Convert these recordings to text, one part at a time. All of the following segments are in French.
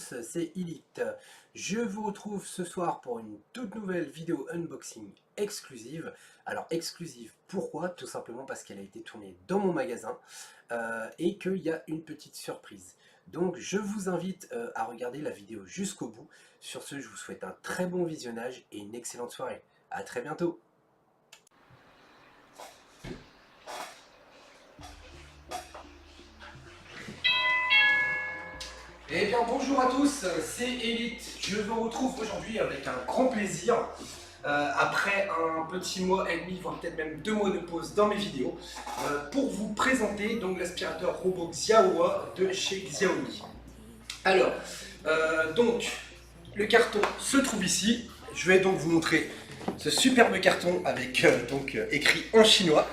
tous, c'est Elite. Je vous retrouve ce soir pour une toute nouvelle vidéo unboxing exclusive. Alors exclusive, pourquoi? Tout simplement parce qu'elle a été tournée dans mon magasin et qu'il y a une petite surprise. Donc je vous invite à regarder la vidéo jusqu'au bout. Sur ce, je vous souhaite un très bon visionnage et une excellente soirée. A très bientôt. Eh bien bonjour à tous, c'est Elite. Je vous retrouve aujourd'hui avec un grand plaisir. Après un petit mois et demi, voire peut-être même 2 mois de pause dans mes vidéos, pour vous présenter donc l'aspirateur robot Xiaowa de chez Xiaomi. Alors, donc le carton se trouve ici. Je vais donc vous montrer ce superbe carton avec écrit en chinois.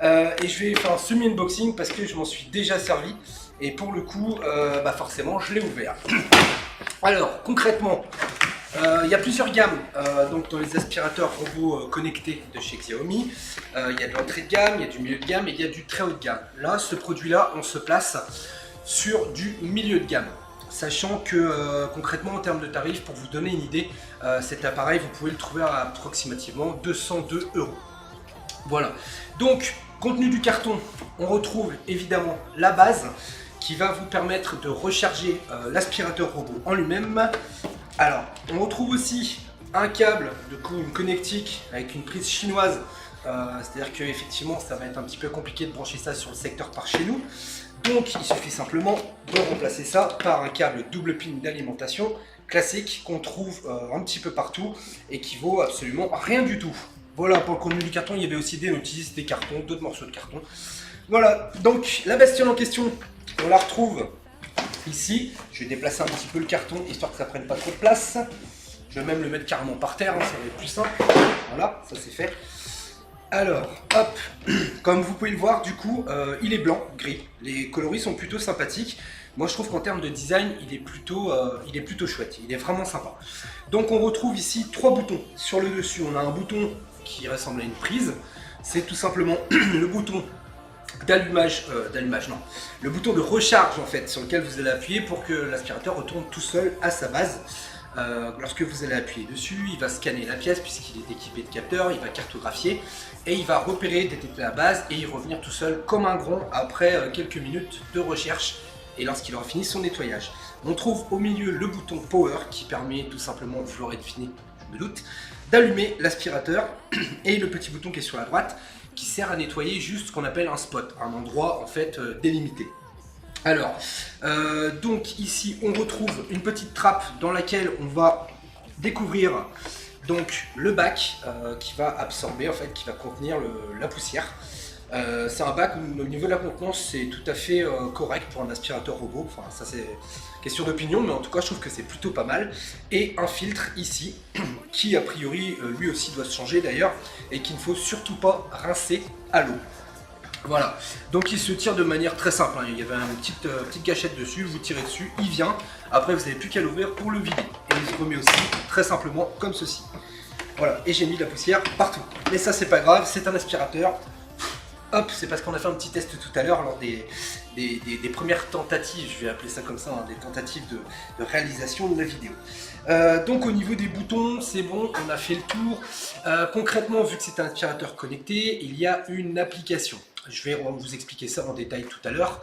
Et je vais faire un semi-unboxing parce que je m'en suis déjà servi. Et pour le coup, forcément, je l'ai ouvert. Alors, concrètement, il y a plusieurs gammes donc dans les aspirateurs robots connectés de chez Xiaomi. Il y a de l'entrée de gamme, il y a du milieu de gamme et il y a du très haut de gamme. Là, ce produit-là, on se place sur du milieu de gamme. Sachant que concrètement, en termes de tarifs, pour vous donner une idée, cet appareil, vous pouvez le trouver à approximativement 202 €. Voilà. Donc, contenu du carton, on retrouve évidemment la base qui va vous permettre de recharger l'aspirateur robot en lui-même. Alors, on retrouve aussi un câble, une connectique avec une prise chinoise. C'est-à-dire que effectivement, ça va être un petit peu compliqué de brancher ça sur le secteur par chez nous. Donc, il suffit simplement de remplacer ça par un câble double pin d'alimentation classique qu'on trouve un petit peu partout et qui vaut absolument rien du tout. Voilà, pour le contenu du carton, il y avait aussi des notices, des cartons, d'autres morceaux de carton. Voilà, donc la bestiole en question, on la retrouve ici. Je vais déplacer un petit peu le carton, histoire que ça prenne pas trop de place. Je vais même le mettre carrément par terre, ça va être plus simple. Voilà, ça c'est fait. Alors, hop, comme vous pouvez le voir, du coup, il est blanc, gris. Les coloris sont plutôt sympathiques. Moi, je trouve qu'en termes de design, il est plutôt chouette. Il est vraiment sympa. Donc, on retrouve ici 3 boutons. Sur le dessus, on a un bouton qui ressemble à une prise. C'est tout simplement le bouton d'allumage, le bouton de recharge en fait, sur lequel vous allez appuyer pour que l'aspirateur retourne tout seul à sa base. Lorsque vous allez appuyer dessus, il va scanner la pièce puisqu'il est équipé de capteurs, il va cartographier et il va repérer, détecter la base et y revenir tout seul comme un grand après quelques minutes de recherche et lorsqu'il aura fini son nettoyage. On trouve au milieu le bouton Power qui permet tout simplement, vous l'aurez deviné, je me doute, d'allumer l'aspirateur et le petit bouton qui est sur la droite qui sert à nettoyer juste ce qu'on appelle un spot, un endroit en fait délimité. Alors, donc ici on retrouve une petite trappe dans laquelle on va découvrir donc le bac qui va absorber en fait, qui va contenir la poussière. C'est un bac où au niveau de la contenance c'est tout à fait correct pour un aspirateur robot, enfin ça c'est question d'opinion mais en tout cas je trouve que c'est plutôt pas mal. Et un filtre ici qui a priori lui aussi doit se changer d'ailleurs et qu'il ne faut surtout pas rincer à l'eau. Voilà, donc il se tire de manière très simple, hein. Il y avait une petite gâchette dessus, vous tirez dessus, il vient, après vous n'avez plus qu'à l'ouvrir pour le vider. Et il se remet aussi très simplement comme ceci. Voilà, et j'ai mis de la poussière partout. Mais ça c'est pas grave, c'est un aspirateur. Hop, c'est parce qu'on a fait un petit test tout à l'heure lors des premières tentatives, je vais appeler ça comme ça, hein, des tentatives de réalisation de la vidéo. Donc au niveau des boutons, c'est bon, on a fait le tour. Concrètement, vu que c'est un aspirateur connecté, il y a une application. Je vais vous expliquer ça en détail tout à l'heure.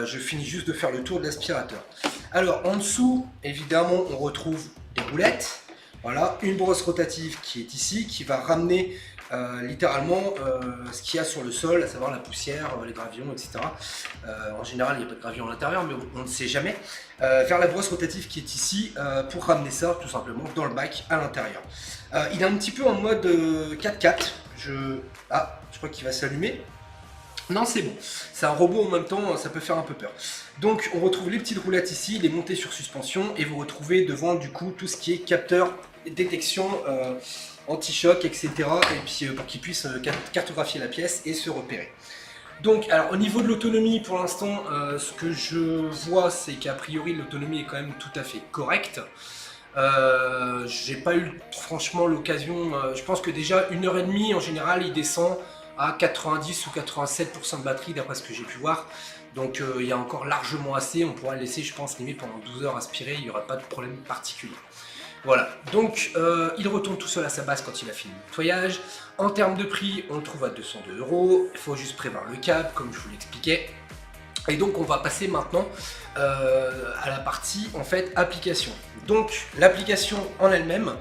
Je finis juste de faire le tour de l'aspirateur. Alors en dessous, évidemment, on retrouve des roulettes. Voilà, une brosse rotative qui est ici, qui va ramener littéralement ce qu'il y a sur le sol, à savoir la poussière, les gravillons, etc. En général, il n'y a pas de gravillons à l'intérieur, mais on ne sait jamais. Vers la brosse rotative qui est ici, pour ramener ça tout simplement dans le bac à l'intérieur. Il est un petit peu en mode 4x4. Je crois qu'il va s'allumer. Non, c'est bon. C'est un robot en même temps, ça peut faire un peu peur. Donc, on retrouve les petites roulettes ici, les montées sur suspension, et vous retrouvez devant du coup tout ce qui est capteur, détection, anti-choc, etc. Et puis pour qu'il puisse cartographier la pièce et se repérer. Donc, alors au niveau de l'autonomie, pour l'instant, ce que je vois, c'est qu'a priori l'autonomie est quand même tout à fait correcte. J'ai pas eu franchement l'occasion, je pense que déjà 1h30 en général il descend à 90 ou 87% de batterie d'après ce que j'ai pu voir. Donc il y a encore largement assez, on pourra le laisser je pense limite pendant 12 heures aspirer, il n'y aura pas de problème particulier. Voilà, donc il retourne tout seul à sa base quand il a fini le nettoyage. En termes de prix, on le trouve à 202 €, il faut juste prévoir le câble comme je vous l'expliquais. Et donc on va passer maintenant à la partie en fait application. Donc l'application en elle-même,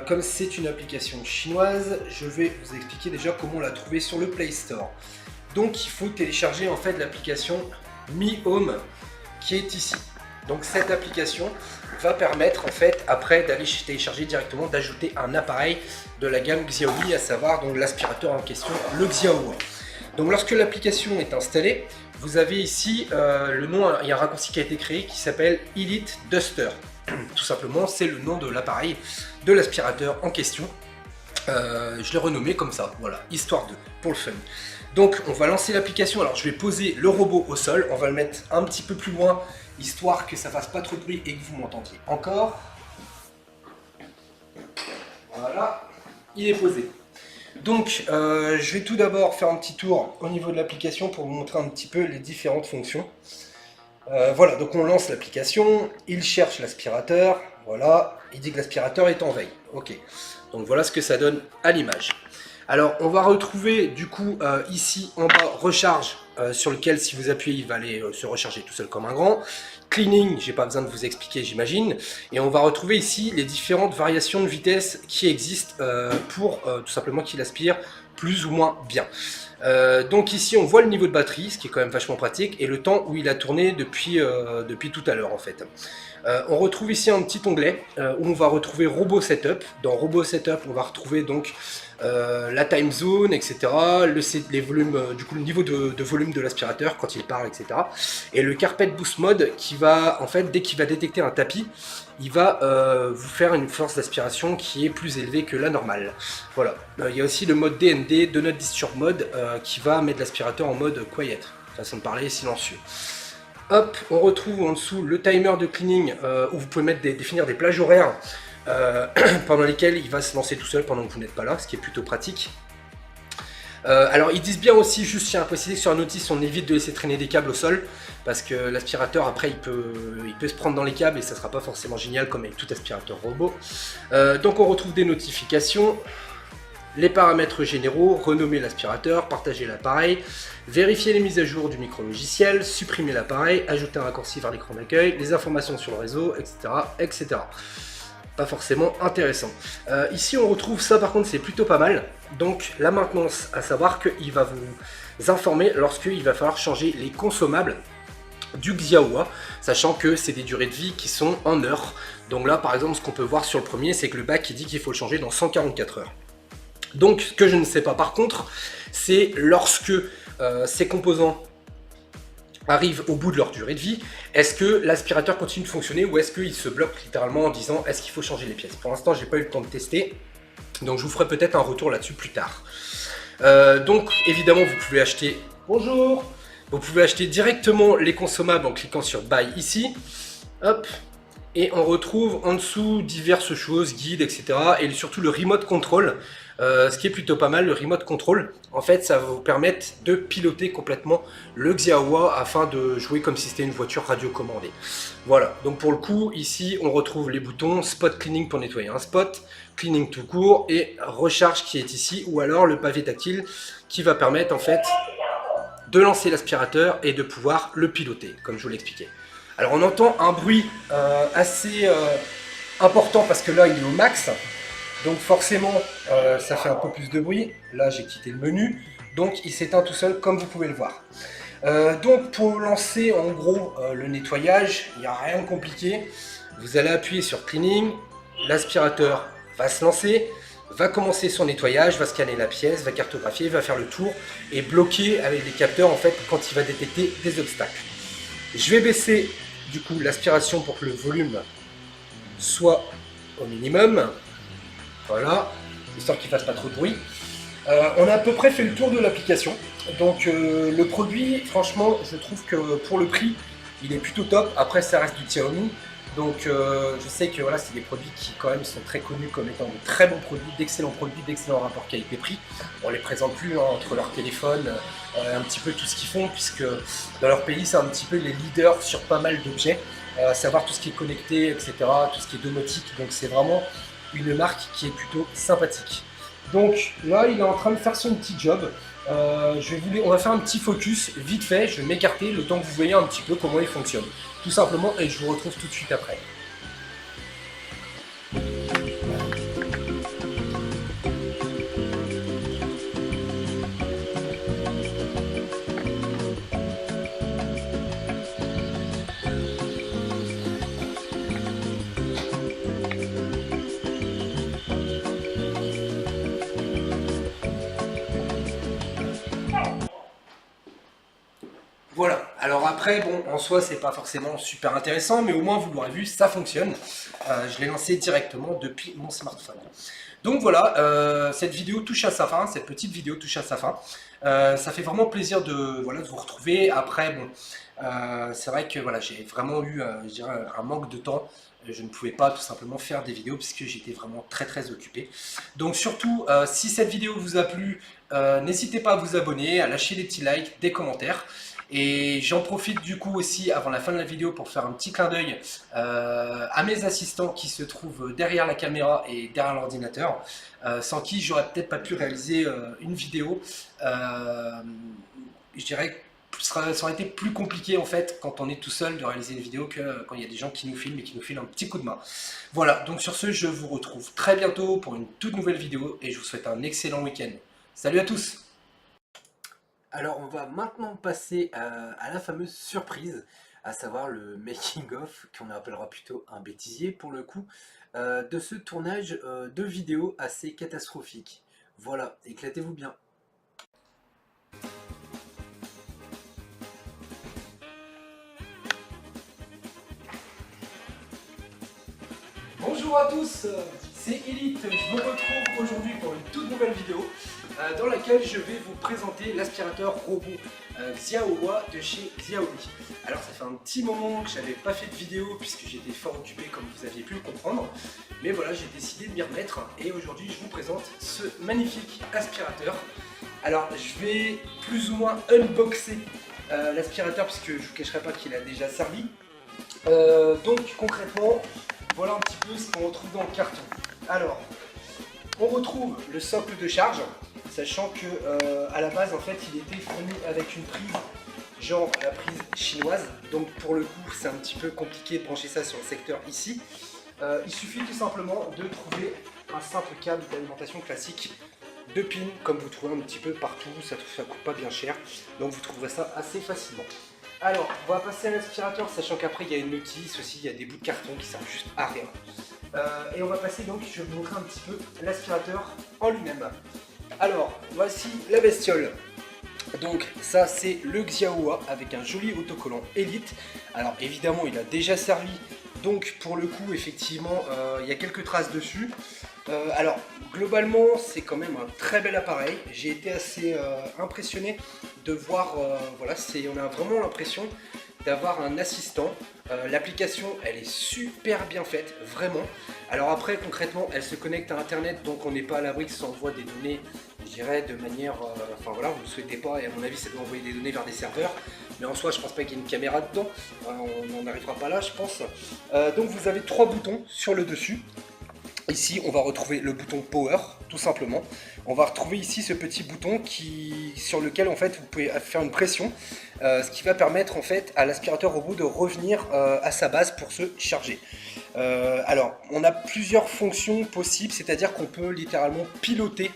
comme c'est une application chinoise, je vais vous expliquer déjà comment la trouver sur le Play Store. Donc il faut télécharger en fait l'application Mi Home qui est ici. Donc cette application va permettre en fait après d'aller télécharger directement, d'ajouter un appareil de la gamme Xiaomi, à savoir donc l'aspirateur en question, le Xiaohua. Donc lorsque l'application est installée, vous avez ici le nom, il y a un raccourci qui a été créé qui s'appelle Elite Duster. Tout simplement, c'est le nom de l'appareil de l'aspirateur en question. Je l'ai renommé comme ça, voilà, histoire de, pour le fun. Donc on va lancer l'application, alors je vais poser le robot au sol, on va le mettre un petit peu plus loin, histoire que ça fasse pas trop de bruit et que vous m'entendiez encore. Voilà, il est posé. Donc je vais tout d'abord faire un petit tour au niveau de l'application pour vous montrer un petit peu les différentes fonctions. Voilà, donc on lance l'application, il cherche l'aspirateur, voilà, il dit que l'aspirateur est en veille. Ok, donc voilà ce que ça donne à l'image. Alors on va retrouver du coup ici en bas recharge sur lequel si vous appuyez il va aller se recharger tout seul comme un grand. Cleaning, j'ai pas besoin de vous expliquer j'imagine. Et on va retrouver ici les différentes variations de vitesse qui existent pour tout simplement qu'il aspire plus ou moins bien. Donc ici on voit le niveau de batterie, ce qui est quand même vachement pratique, et le temps où il a tourné depuis tout à l'heure en fait. On retrouve ici un petit onglet où on va retrouver Robot Setup. Dans Robot Setup on va retrouver donc la time zone, etc. Les volumes, du coup le niveau de volume de l'aspirateur quand il parle, etc. Et le Carpet Boost Mode qui va, en fait, dès qu'il va détecter un tapis, il va vous faire une force d'aspiration qui est plus élevée que la normale. Voilà. Il y a aussi le mode DND, Do Not Disturb Mode, qui va mettre l'aspirateur en mode quiet, façon de parler, silencieux. Hop, on retrouve en dessous le timer de cleaning où vous pouvez définir des plages horaires pendant lesquelles il va se lancer tout seul pendant que vous n'êtes pas là, ce qui est plutôt pratique. Alors ils disent bien aussi, juste je tiens à préciser que sur un notice on évite de laisser traîner des câbles au sol parce que l'aspirateur après il peut se prendre dans les câbles et ça sera pas forcément génial comme avec tout aspirateur robot. Donc on retrouve des notifications, les paramètres généraux, renommer l'aspirateur, partager l'appareil, vérifier les mises à jour du micro-logiciel, supprimer l'appareil, ajouter un raccourci vers l'écran d'accueil, les informations sur le réseau, etc. etc. Pas forcément intéressant. Ici on retrouve ça par contre c'est plutôt pas mal. Donc la maintenance, à savoir qu'il va vous informer lorsqu'il va falloir changer les consommables du Xiaohua, sachant que c'est des durées de vie qui sont en heures. Donc là par exemple ce qu'on peut voir sur le premier c'est que le bac il dit qu'il faut le changer dans 144 heures. Donc ce que je ne sais pas par contre c'est lorsque ces composants arrivent au bout de leur durée de vie, est-ce que l'aspirateur continue de fonctionner ou est-ce qu'il se bloque littéralement en disant est-ce qu'il faut changer les pièces. Pour l'instant j'ai pas eu le temps de tester, donc je vous ferai peut-être un retour là-dessus plus tard. Donc évidemment vous pouvez acheter, bonjour, vous pouvez acheter directement les consommables en cliquant sur Buy ici, hop, et on retrouve en dessous diverses choses, guides, etc. et surtout le Remote Control. Ce qui est plutôt pas mal, le Remote Control, en fait ça va vous permettre de piloter complètement le Xiaohua afin de jouer comme si c'était une voiture radiocommandée. Voilà, donc pour le coup, ici on retrouve les boutons Spot Cleaning pour nettoyer un spot, Cleaning tout court et Recharge qui est ici, ou alors le pavé tactile qui va permettre en fait de lancer l'aspirateur et de pouvoir le piloter, comme je vous l'expliquais. Alors on entend un bruit assez important parce que là il est au max. Donc forcément, ça fait un peu plus de bruit. Là, j'ai quitté le menu. Donc, il s'éteint tout seul, comme vous pouvez le voir. Donc, pour lancer, en gros, le nettoyage, il n'y a rien de compliqué. Vous allez appuyer sur Cleaning. L'aspirateur va se lancer, va commencer son nettoyage, va scanner la pièce, va cartographier, va faire le tour et bloquer avec des capteurs, en fait, quand il va détecter des obstacles. Je vais baisser, du coup, l'aspiration pour que le volume soit au minimum. Voilà, histoire qu'il ne fasse pas trop de bruit. On a à peu près fait le tour de l'application. Donc le produit, franchement, je trouve que pour le prix, il est plutôt top. Après, ça reste du Xiaomi. Donc je sais que voilà, c'est des produits qui quand même sont très connus comme étant de très bons produits, d'excellents rapports qualité-prix. On les présente plus hein, entre leurs téléphones, un petit peu tout ce qu'ils font, puisque dans leur pays c'est un petit peu les leaders sur pas mal d'objets, à savoir tout ce qui est connecté, etc., tout ce qui est domotique. Donc c'est vraiment une marque qui est plutôt sympathique. Donc là il est en train de faire son petit job. On va faire un petit focus vite fait, je vais m'écarter le temps que vous voyez un petit peu comment il fonctionne. Tout simplement, et je vous retrouve tout de suite après. Voilà, alors après, bon, en soi, c'est pas forcément super intéressant, mais au moins, vous l'aurez vu, ça fonctionne. Je l'ai lancé directement depuis mon smartphone. Donc voilà, cette vidéo touche à sa fin, cette petite vidéo touche à sa fin. Ça fait vraiment plaisir de, voilà, de vous retrouver. Après, bon, c'est vrai que voilà, j'ai vraiment eu, je dirais, un manque de temps. Je ne pouvais pas tout simplement faire des vidéos puisque j'étais vraiment très occupé. Donc surtout, si cette vidéo vous a plu, n'hésitez pas à vous abonner, à lâcher des petits likes, des commentaires. Et j'en profite du coup aussi avant la fin de la vidéo pour faire un petit clin d'œil à mes assistants qui se trouvent derrière la caméra et derrière l'ordinateur, sans qui j'aurais peut-être pas pu réaliser une vidéo. Je dirais que ça aurait été plus compliqué en fait quand on est tout seul de réaliser une vidéo que quand il y a des gens qui nous filment et qui nous filent un petit coup de main. Voilà, donc sur ce, je vous retrouve très bientôt pour une toute nouvelle vidéo et je vous souhaite un excellent week-end. Salut à tous! Alors on va maintenant passer à la fameuse surprise, à savoir le making of, qu'on appellera plutôt un bêtisier pour le coup, de ce tournage de vidéo assez catastrophique. Voilà, éclatez-vous bien. Bonjour à tous, c'est Elite, je vous retrouve aujourd'hui pour une toute nouvelle vidéo dans laquelle je vais vous présenter l'aspirateur robot Xiaowa de chez Xiaomi. Alors ça fait un petit moment que je n'avais pas fait de vidéo puisque j'étais fort occupé comme vous aviez pu le comprendre, mais voilà, j'ai décidé de m'y remettre et aujourd'hui je vous présente ce magnifique aspirateur. Alors je vais plus ou moins unboxer l'aspirateur puisque je ne vous cacherai pas qu'il a déjà servi. Donc concrètement, voilà un petit peu ce qu'on retrouve dans le carton. Alors, on retrouve le socle de charge, sachant que à la base en fait il était fourni avec une prise, genre la prise chinoise. Donc pour le coup c'est un petit peu compliqué de brancher ça sur le secteur ici. Il suffit tout simplement de trouver un simple câble d'alimentation classique de pin, comme vous trouvez un petit peu partout, ça coûte pas bien cher, donc vous trouverez ça assez facilement. Alors, on va passer à l'aspirateur, sachant qu'après il y a une notice aussi, il y a des bouts de carton qui servent juste à rien. Et on va passer donc, je vais vous montrer un petit peu l'aspirateur en lui-même. Alors, voici la bestiole. Donc ça c'est le Xiaowa avec un joli autocollant Elite. Alors évidemment il a déjà servi, donc pour le coup effectivement il y a quelques traces dessus. Alors globalement c'est quand même un très bel appareil. J'ai été assez impressionné de voir, voilà, on a vraiment l'impression d'avoir un assistant. L'application elle est super bien faite, vraiment. Alors après concrètement elle se connecte à internet, donc on n'est pas à l'abri que ça envoie des données, je dirais de manière, enfin voilà, vous ne le souhaitez pas et à mon avis ça doit envoyer des données vers des serveurs. Mais en soi je pense pas qu'il y ait une caméra dedans, on n'en arrivera pas là je pense. Donc vous avez trois boutons sur le dessus. Ici on va retrouver le bouton Power tout simplement. On va retrouver ici ce petit bouton sur lequel en fait vous pouvez faire une pression, ce qui va permettre en fait à l'aspirateur robot de revenir à sa base pour se charger. Alors on a plusieurs fonctions possibles, c'est-à-dire qu'on peut littéralement piloter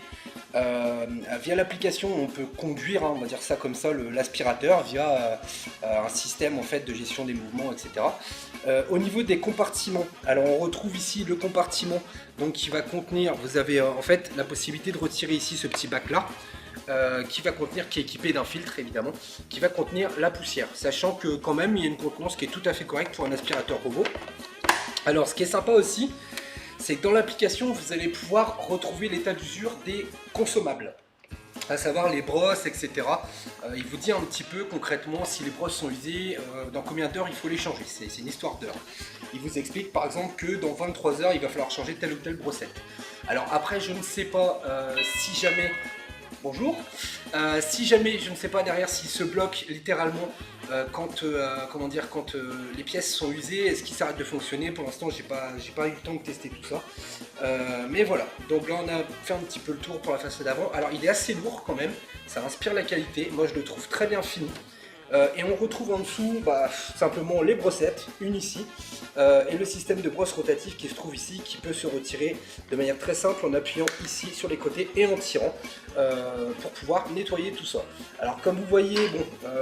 via l'application, on peut conduire, hein, on va dire ça comme ça, l'aspirateur via un système en fait de gestion des mouvements, etc. Au niveau des compartiments, alors on retrouve ici le compartiment donc qui va contenir, vous avez en fait la possibilité de retirer ici ce petit bac là qui est équipé d'un filtre évidemment, qui va contenir la poussière, sachant que quand même il y a une contenance qui est tout à fait correcte pour un aspirateur robot. Alors ce qui est sympa aussi, c'est que dans l'application vous allez pouvoir retrouver l'état d'usure des consommables. à savoir les brosses, etc. Il vous dit un petit peu concrètement si les brosses sont usées, dans combien d'heures il faut les changer. C'est une histoire d'heures. Il vous explique par exemple que dans 23 heures, il va falloir changer telle ou telle brossette. Alors après, je ne sais pas si jamais... Bonjour. Si jamais, je ne sais pas derrière s'il se bloque littéralement quand les pièces sont usées, est-ce qu'il s'arrête de fonctionner? Pour l'instant, j'ai pas eu le temps de tester tout ça. Mais voilà, donc là on a fait un petit peu le tour pour la façade avant. Alors il est assez lourd quand même, ça inspire la qualité, moi je le trouve très bien fini. Et on retrouve en dessous simplement les brossettes, une ici, et le système de brosse rotative qui se trouve ici, qui peut se retirer de manière très simple en appuyant ici sur les côtés et en tirant pour pouvoir nettoyer tout ça. Alors comme vous voyez,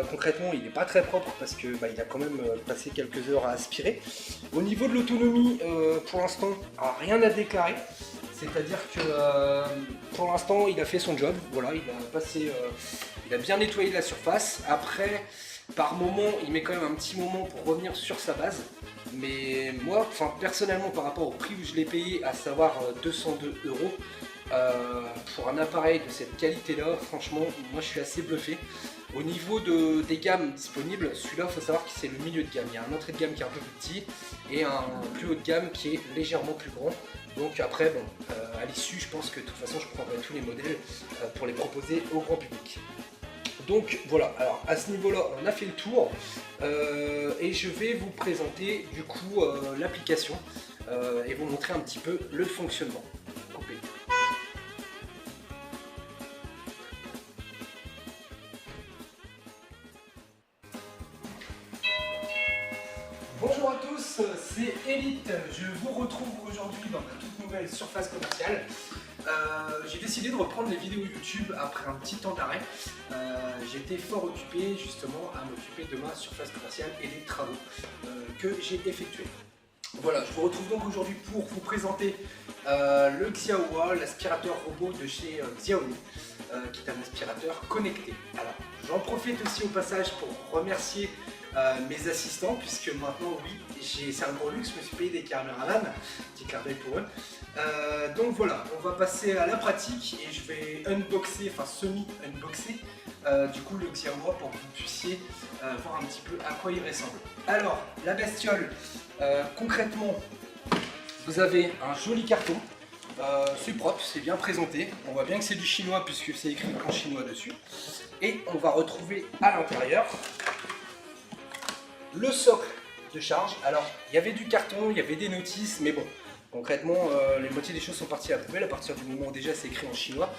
concrètement il n'est pas très propre parce que il a quand même passé quelques heures à aspirer. Au niveau de l'autonomie, pour l'instant, rien à déclarer. C'est-à-dire que pour l'instant il a fait son job, voilà, il a bien nettoyé la surface. Après, par moment, il met quand même un petit moment pour revenir sur sa base. Mais moi, personnellement, par rapport au prix où je l'ai payé, à savoir 202 €, pour un appareil de cette qualité-là, franchement, moi je suis assez bluffé. Au niveau des gammes disponibles, celui-là, il faut savoir que c'est le milieu de gamme. Il y a un entrée de gamme qui est un peu plus petit et un plus haut de gamme qui est légèrement plus grand. Donc après, à l'issue, je pense que de toute façon, je prendrai tous les modèles pour les proposer au grand public. Donc voilà, alors à ce niveau-là, on a fait le tour et je vais vous présenter du coup l'application et vous montrer un petit peu le fonctionnement. Coupé. Bonjour à tous, c'est Elite. Je vous retrouve aujourd'hui dans ma toute nouvelle surface commerciale. J'ai décidé de reprendre les vidéos YouTube après un petit temps d'arrêt. J'étais fort occupé justement à m'occuper de ma surface commerciale et des travaux que j'ai effectués. Voilà, je vous retrouve donc aujourd'hui pour vous présenter le Xiaowa, l'aspirateur robot de chez Xiaomi, qui est un aspirateur connecté. Alors, j'en profite aussi au passage pour remercier mes assistants, puisque maintenant, oui, c'est un gros luxe, je me suis payé des caméramans, petit clin d'œil pour eux. Donc voilà, on va passer à la pratique et je vais unboxer, semi-unboxer, du coup le Xiaowa pour que vous puissiez voir un petit peu à quoi il ressemble. Alors, la bestiole, concrètement, vous avez un joli carton. C'est propre, c'est bien présenté. On voit bien que c'est du chinois puisque c'est écrit en chinois dessus. Et on va retrouver à l'intérieur le socle de charge. Alors, il y avait du carton, il y avait des notices, mais bon, concrètement, les moitiés des choses sont parties à la poubelle à partir du moment où déjà c'est écrit en chinois.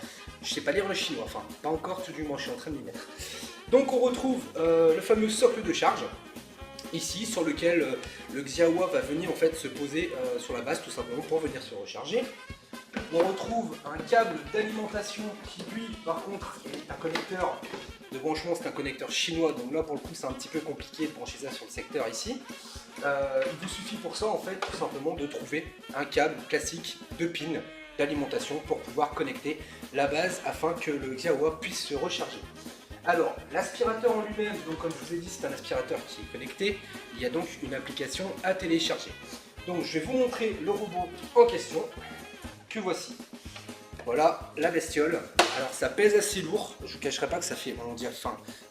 Je sais pas lire le chinois, enfin, pas encore, tout du moins, je suis en train de m'y mettre. Donc, on retrouve le fameux socle de charge. Ici, sur lequel le Xiaowa va venir en fait se poser sur la base tout simplement pour venir se recharger. On retrouve un câble d'alimentation qui lui par contre est un connecteur de branchement, c'est un connecteur chinois, donc là pour le coup c'est un petit peu compliqué de brancher ça sur le secteur ici. Il vous suffit pour ça en fait tout simplement de trouver un câble classique de pin d'alimentation pour pouvoir connecter la base afin que le Xiaowa puisse se recharger. Alors, l'aspirateur en lui-même, donc comme je vous ai dit, c'est un aspirateur qui est connecté. Il y a donc une application à télécharger. Donc, je vais vous montrer le robot en question, que voici. Voilà la bestiole. Alors, ça pèse assez lourd. Je ne vous cacherai pas que ça fait,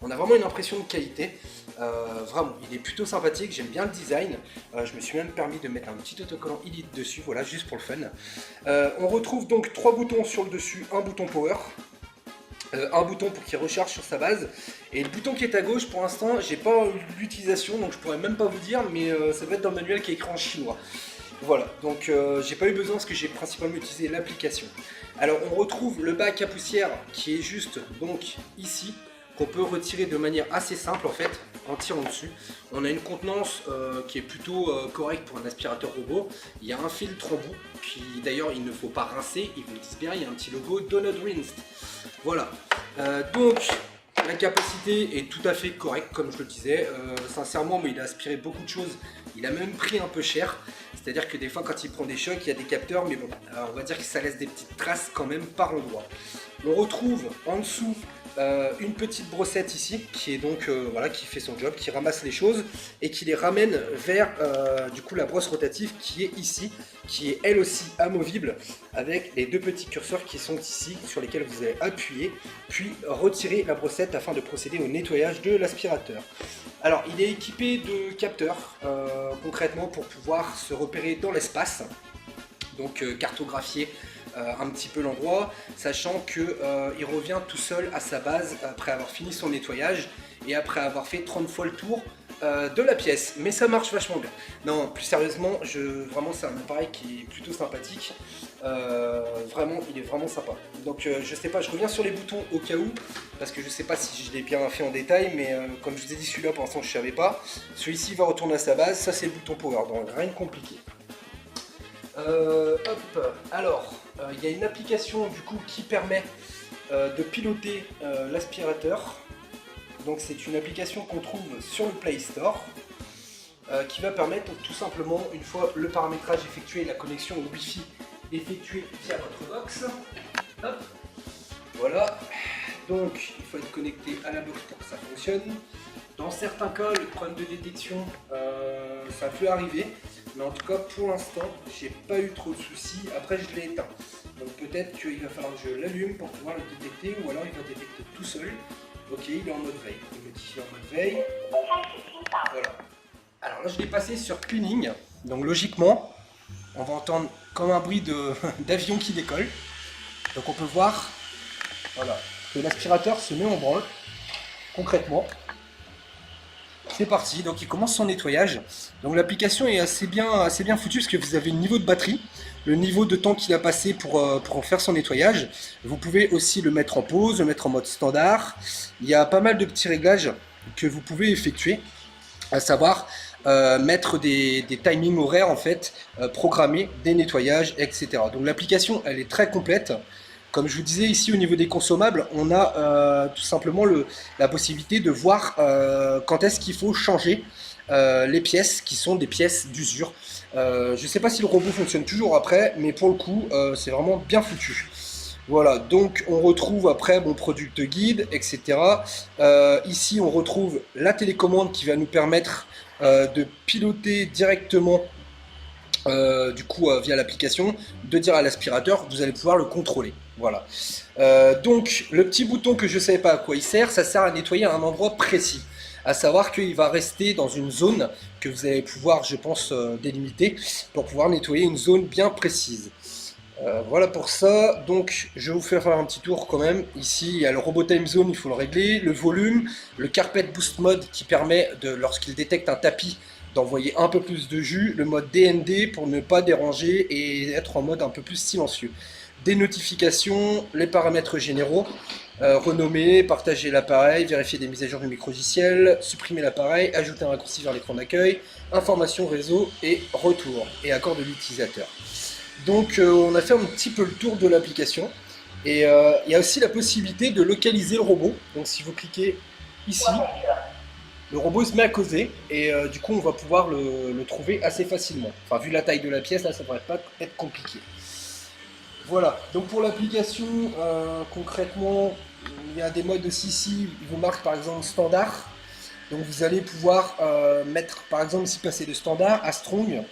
on a vraiment une impression de qualité. Vraiment, il est plutôt sympathique. J'aime bien le design. Je me suis même permis de mettre un petit autocollant Elite dessus, voilà, juste pour le fun. On retrouve donc 3 boutons sur le dessus, un bouton power. Un bouton pour qu'il recharge sur sa base et le bouton qui est à gauche pour l'instant j'ai pas l'utilisation donc je pourrais même pas vous dire mais ça va être dans le manuel qui est écrit en chinois. Voilà, donc j'ai pas eu besoin parce que j'ai principalement utilisé l'application. Alors on retrouve le bac à poussière qui est juste donc ici, qu'on peut retirer de manière assez simple en fait en tirant dessus. On a une contenance qui est plutôt correcte pour un aspirateur robot. Il y a un filtre en bout qui d'ailleurs il ne faut pas rincer, ils vous le disent bien, il y a un petit logo Do Not Rinse. Voilà, donc la capacité est tout à fait correcte comme je le disais, sincèrement mais il a aspiré beaucoup de choses, il a même pris un peu cher, c'est à dire que des fois quand il prend des chocs il y a des capteurs mais bon, on va dire que ça laisse des petites traces quand même par endroit. On retrouve en dessous une petite brossette ici qui est donc voilà, qui fait son job, qui ramasse les choses et qui les ramène vers du coup la brosse rotative qui est ici, qui est elle aussi amovible avec les deux petits curseurs qui sont ici sur lesquels vous allez appuyer puis retirer la brossette afin de procéder au nettoyage de l'aspirateur. Alors il est équipé de capteurs concrètement pour pouvoir se repérer dans l'espace, donc cartographier un petit peu l'endroit, sachant qu'il revient tout seul à sa base après avoir fini son nettoyage et après avoir fait 30 fois le tour de la pièce. Mais ça marche vachement bien. Non, plus sérieusement, vraiment c'est un appareil qui est plutôt sympathique. Vraiment, il est vraiment sympa. Donc je sais pas, je reviens sur les boutons au cas où, parce que je sais pas si je l'ai bien fait en détail, mais comme je vous ai dit, celui-là pour l'instant je savais pas. Celui-ci va retourner à sa base, ça c'est le bouton power, donc rien de compliqué. Hop, alors il y a une application du coup qui permet de piloter l'aspirateur. Donc c'est une application qu'on trouve sur le Play Store qui va permettre tout simplement, une fois le paramétrage effectué et la connexion au Wi-Fi effectuée via votre box, hop, voilà, donc il faut être connecté à la box pour que ça fonctionne. Dans certains cas, le problème de détection, ça peut arriver, mais en tout cas pour l'instant, j'ai pas eu trop de soucis. Après, je l'ai éteint, donc peut-être qu'il va falloir que je l'allume pour pouvoir le détecter, ou alors il va détecter tout seul. Ok, il est en mode veille. Il me dit qu'il est en mode veille. Voilà. Alors là, je l'ai passé sur cleaning, donc logiquement, on va entendre comme un bruit d'avion qui décolle. Donc on peut voir, voilà, que l'aspirateur se met en branle, concrètement. C'est parti, donc il commence son nettoyage. Donc l'application est assez bien foutue parce que vous avez le niveau de batterie, le niveau de temps qu'il a passé pour en faire son nettoyage. Vous pouvez aussi le mettre en pause, le mettre en mode standard. Il y a pas mal de petits réglages que vous pouvez effectuer, à savoir mettre des timings horaires en fait, programmer des nettoyages, etc. Donc l'application elle est très complète. Comme je vous disais ici au niveau des consommables, on a tout simplement la possibilité de voir quand est-ce qu'il faut changer les pièces qui sont des pièces d'usure. Je ne sais pas si le robot fonctionne toujours après, mais pour le coup, c'est vraiment bien foutu. Voilà, donc on retrouve après mon product guide, etc. Ici, on retrouve la télécommande qui va nous permettre de piloter directement du coup via l'application, de dire à l'aspirateur, vous allez pouvoir le contrôler. Voilà. Donc le petit bouton que je ne savais pas à quoi il sert, ça sert à nettoyer un endroit précis. À savoir qu'il va rester dans une zone que vous allez pouvoir, je pense, délimiter pour pouvoir nettoyer une zone bien précise. Voilà pour ça, donc je vais vous faire un petit tour quand même. Ici il y a le robot time zone, il faut le régler, le volume, le carpet boost mode qui permet de, lorsqu'il détecte un tapis, d'envoyer un peu plus de jus, le mode DND pour ne pas déranger et être en mode un peu plus silencieux. Des notifications, les paramètres généraux, renommer, partager l'appareil, vérifier des mises à jour du micro-logiciel, supprimer l'appareil, ajouter un raccourci vers l'écran d'accueil, information réseau et retour, et accord de l'utilisateur. Donc on a fait un petit peu le tour de l'application, et il y a aussi la possibilité de localiser le robot. Donc si vous cliquez ici, le robot se met à causer, et du coup on va pouvoir le trouver assez facilement. Enfin vu la taille de la pièce, là ça devrait pas être compliqué. Voilà, donc pour l'application, concrètement, il y a des modes aussi ici, il vous marque par exemple standard. Donc vous allez pouvoir mettre par exemple ici passer de standard à strong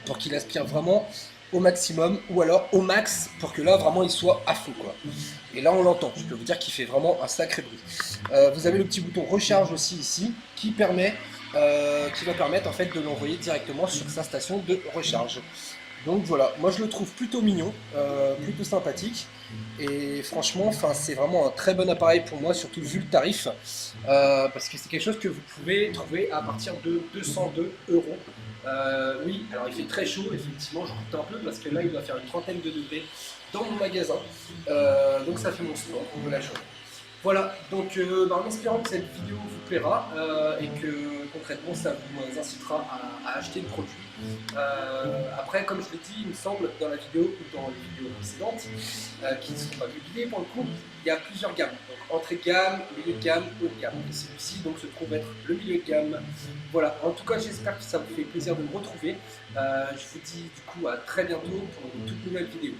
pour qu'il aspire vraiment au maximum, ou alors au max pour que là vraiment il soit à fond quoi. Et là on l'entend, je peux vous dire qu'il fait vraiment un sacré bruit. Vous avez le petit bouton recharge aussi ici qui va permettre en fait de l'envoyer directement sur sa station de recharge. Donc voilà, moi je le trouve plutôt mignon, plutôt sympathique, et franchement c'est vraiment un très bon appareil pour moi, surtout vu le tarif, parce que c'est quelque chose que vous pouvez trouver à partir de 202 €. Oui, alors il fait très chaud, effectivement, je compte un peu parce que là il doit faire une trentaine de degrés dans mon magasin, donc ça fait mon sport de la journée. Voilà, donc en espérant que cette vidéo vous plaira et que concrètement ça vous incitera à acheter le produit. Après, comme je l'ai dit, il me semble dans la vidéo ou dans les vidéos précédentes qui ne sont pas publiées pour le coup, il y a plusieurs gammes. Donc entrée de gamme, milieu de gamme, haut de gamme. Et celui-ci donc se trouve être le milieu de gamme. Voilà, en tout cas j'espère que ça vous fait plaisir de me retrouver. Je vous dis du coup à très bientôt pour une toute nouvelle vidéo.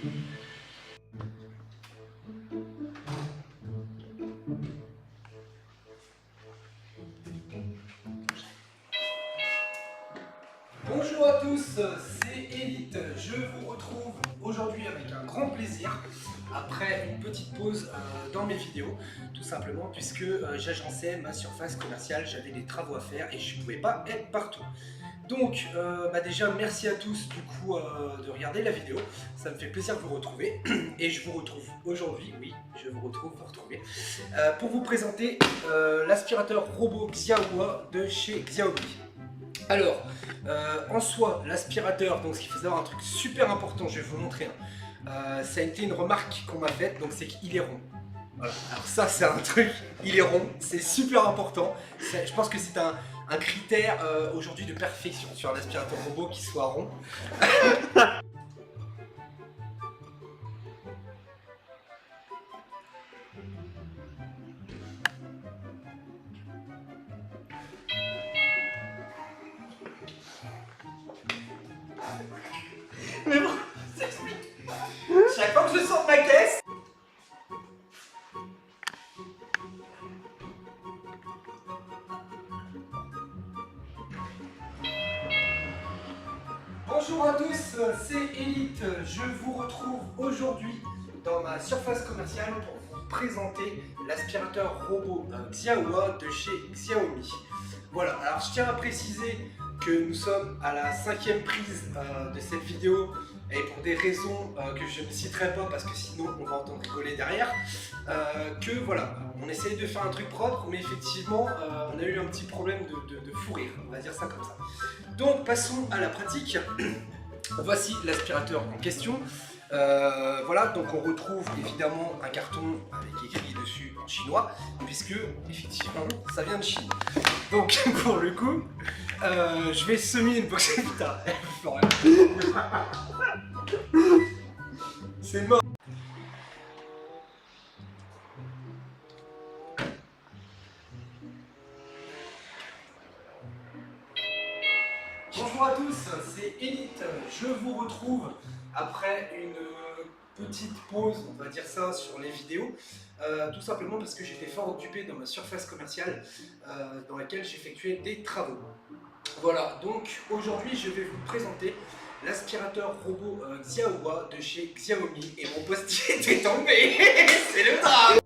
tous, c'est Elite. Je vous retrouve aujourd'hui avec un grand plaisir après une petite pause dans mes vidéos, tout simplement puisque j'agençais ma surface commerciale, j'avais des travaux à faire et je ne pouvais pas être partout. Donc déjà merci à tous du coup de regarder la vidéo, ça me fait plaisir de vous retrouver et je vous retrouve aujourd'hui, oui je vous retrouve pour vous présenter l'aspirateur robot Xiaowa de chez Xiaomi. Alors en soi l'aspirateur, donc ce qui fait savoir un truc super important, je vais vous montrer, ça a été une remarque qu'on m'a faite, donc c'est qu'il est rond. Voilà. Alors ça c'est un truc, il est rond, c'est super important, je pense que c'est un critère aujourd'hui de perfection sur un aspirateur robot qui soit rond. Mais bon, ça explique. Chaque fois que je sors de ma caisse, bonjour à tous, c'est Elite. Je vous retrouve aujourd'hui dans ma surface commerciale pour vous présenter l'aspirateur robot Xiaowa de chez Xiaomi. Voilà, alors je tiens à préciser que nous sommes à la 5e prise de cette vidéo et pour des raisons que je ne citerai pas parce que sinon on va entendre rigoler derrière, que voilà, on essaye de faire un truc propre mais effectivement on a eu un petit problème de fou rire, on va dire ça comme ça. Donc passons à la pratique. Voici l'aspirateur en question. Voilà, donc on retrouve évidemment un carton avec écrit dessus en chinois, puisque effectivement ça vient de Chine. Donc pour le coup, je vais semer une box. Putain, c'est mort. Bonjour à tous, c'est Elite. Je vous retrouve après une petite pause, on va dire ça, sur les vidéos, tout simplement parce que j'étais fort occupé dans ma surface commerciale dans laquelle j'effectuais des travaux. Voilà, donc aujourd'hui je vais vous présenter l'aspirateur robot Xiaowa de chez Xiaomi et mon post-it est tombé. C'est le drame.